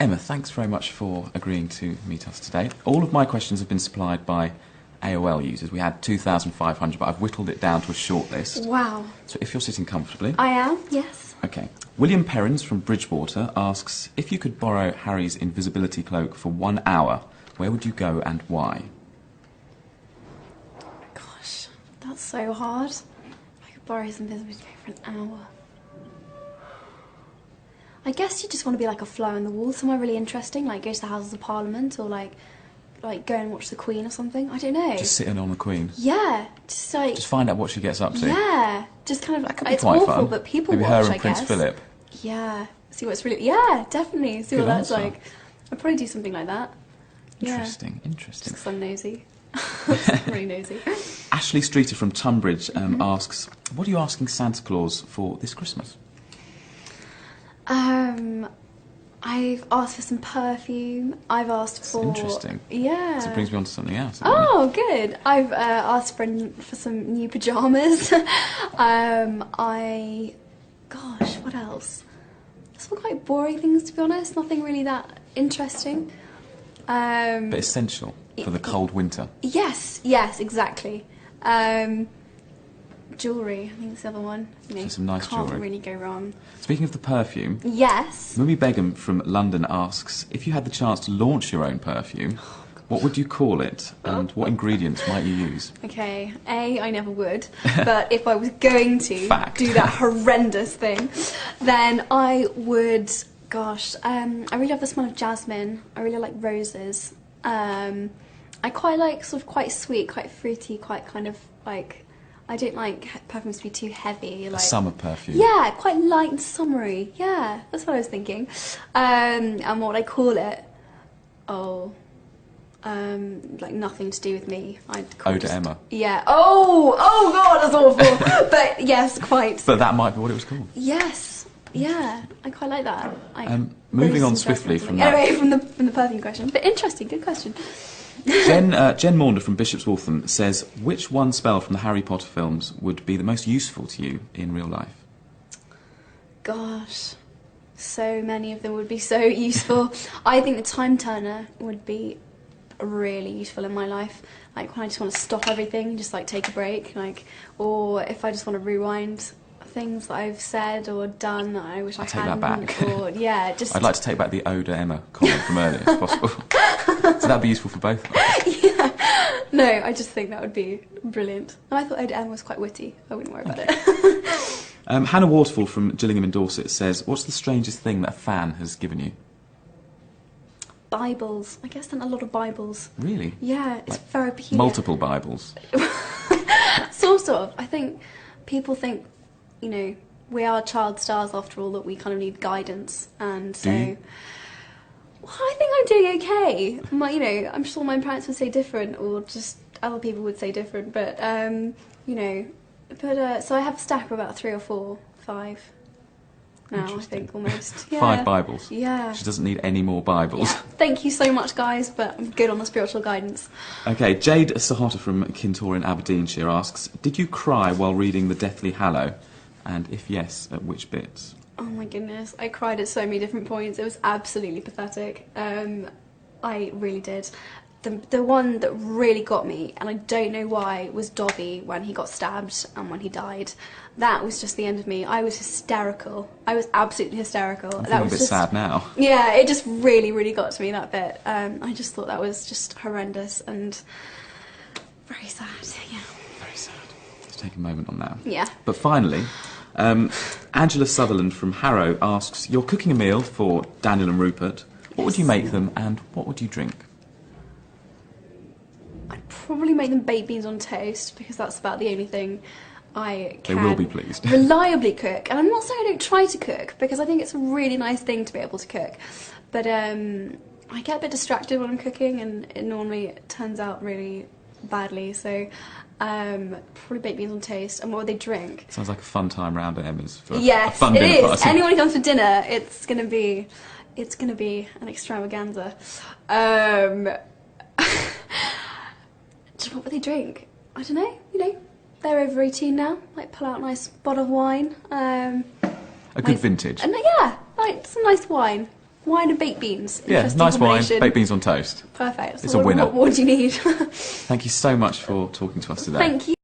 Emma, thanks very much for agreeing to meet us today. All of my questions have been supplied by AOL users. We had 2,500, but I've whittled it down to a short list. Wow. So if you're sitting comfortably... I am, yes. OK. William Perrins from Bridgewater asks, if you could borrow Harry's invisibility cloak for 1 hour, where would you go and why? Gosh, that's so hard. I could borrow his invisibility cloak for an hour. I guess you just want to be like a fly on the wall, somewhere really interesting, like go to the Houses of Parliament or like go and watch the Queen or something. I don't know. Just sitting on the Queen? Yeah, just like... Just find out what she gets up to? Yeah, just kind of... That could be it's quite awful, fun. but people Maybe watch, her and Prince Philip. Yeah, see what's really... Yeah, definitely, see Good what that's answer. like. I'd probably do something like that. Interesting, Yeah. interesting. Just 'cause I'm nosy. Really nosy. Ashley Streeter from Tunbridge asks, what are you asking Santa Claus for this Christmas? I've asked for some perfume. I've asked for... Interesting. Yeah. So it brings me on to something else. Oh, good. I've asked for some new pyjamas. Gosh, what else? Some quite boring things, to be honest. Nothing really that interesting. But essential for the cold winter. Yes, exactly. Jewellery, I think it's the other one. You know, So some nice can't jewellery. really go wrong. Speaking of the perfume, Yes. Mummy Begum from London asks, if you had the chance to launch your own perfume, what would you call it and what ingredients might you use? Okay, I never would, but if I was going to do that horrendous thing, then I would, gosh, I really love the smell of jasmine. I really like roses. I quite like sort of quite sweet, quite fruity, quite kind of like... I don't like perfumes to be too heavy. Like, summer perfume. Yeah, quite light and summery. Yeah, that's what I was thinking. And what would I call it? Oh, like nothing to do with me. I'd call Ode to Emma. Yeah. Oh God, that's awful. But yes, quite. But that might be what it was called. Yes. Yeah, I quite like that. Moving on swiftly from that. Anyway, from the perfume question. But interesting, good question. Jen Maunder from Bishop's Waltham says, which one spell from the Harry Potter films would be the most useful to you in real life? Gosh, so many of them would be so useful. I think the time turner would be really useful in my life. Like when I just want to stop everything, just like take a break, like, or if I just want to rewind things that I've said or done that I wish I hadn't. Take that back. Or yeah, just. I'd like to take back the Ode to Emma comment from earlier, if possible. So that'd be useful for both of us. Yeah. No, I just think that would be brilliant. And I thought Ode to Emma was quite witty. I wouldn't worry about it. Hannah Waterfall from Gillingham in Dorset says, what's the strangest thing that a fan has given you? Bibles. I guess then a lot of Bibles. Really? Yeah, it's Like very peculiar. Multiple Bibles? Sort of. I think people think, you know, we are child stars after all, that we kind of need guidance, and so... Do you? Well, I think I'm doing okay. You know, I'm sure my parents would say different, or just other people would say different, but, you know... But, so I have a stack of about 3 or 4, 5 now, I think, almost. Yeah. 5 Bibles? Yeah. She doesn't need any more Bibles. Yeah. Thank you so much, guys, but I'm good on the spiritual guidance. OK, Jade Sahota from Kintore in Aberdeenshire asks, did you cry while reading The Deathly Hallow? And if yes, at which bits? Oh my goodness, I cried at so many different points. It was absolutely pathetic. I really did. The one that really got me, and I don't know why, was Dobby when he got stabbed and when he died. That was just the end of me. I was hysterical. I was absolutely hysterical. I'm that feeling was a bit just, sad now. Yeah, it just really, really got to me, that bit. I just thought that was just horrendous and very sad, yeah. Very sad. Let's take a moment on that. Yeah. But finally, Angela Sutherland from Harrow asks, you're cooking a meal for Daniel and Rupert. What would you make them and what would you drink? I'd probably make them baked beans on toast, because that's about the only thing I can They will be pleased. reliably cook. And I'm not saying I don't try to cook, because I think it's a really nice thing to be able to cook. But I get a bit distracted when I'm cooking, and it normally turns out really badly. So probably baked beans on toast. And what would they drink? Sounds like a fun time round at Emma's for Yes, a fun it dinner is. party. Anyone who comes for dinner, it's gonna be an extravaganza. What would they drink? I don't know, you know, they're over 18 now, like pull out a nice bottle of wine. A good vintage. And yeah, like some nice wine Wine and baked beans. Yeah, Interesting nice wine, combination. baked beans on toast. Perfect. It's a winner. What more do you need? Thank you so much for talking to us today. Thank you.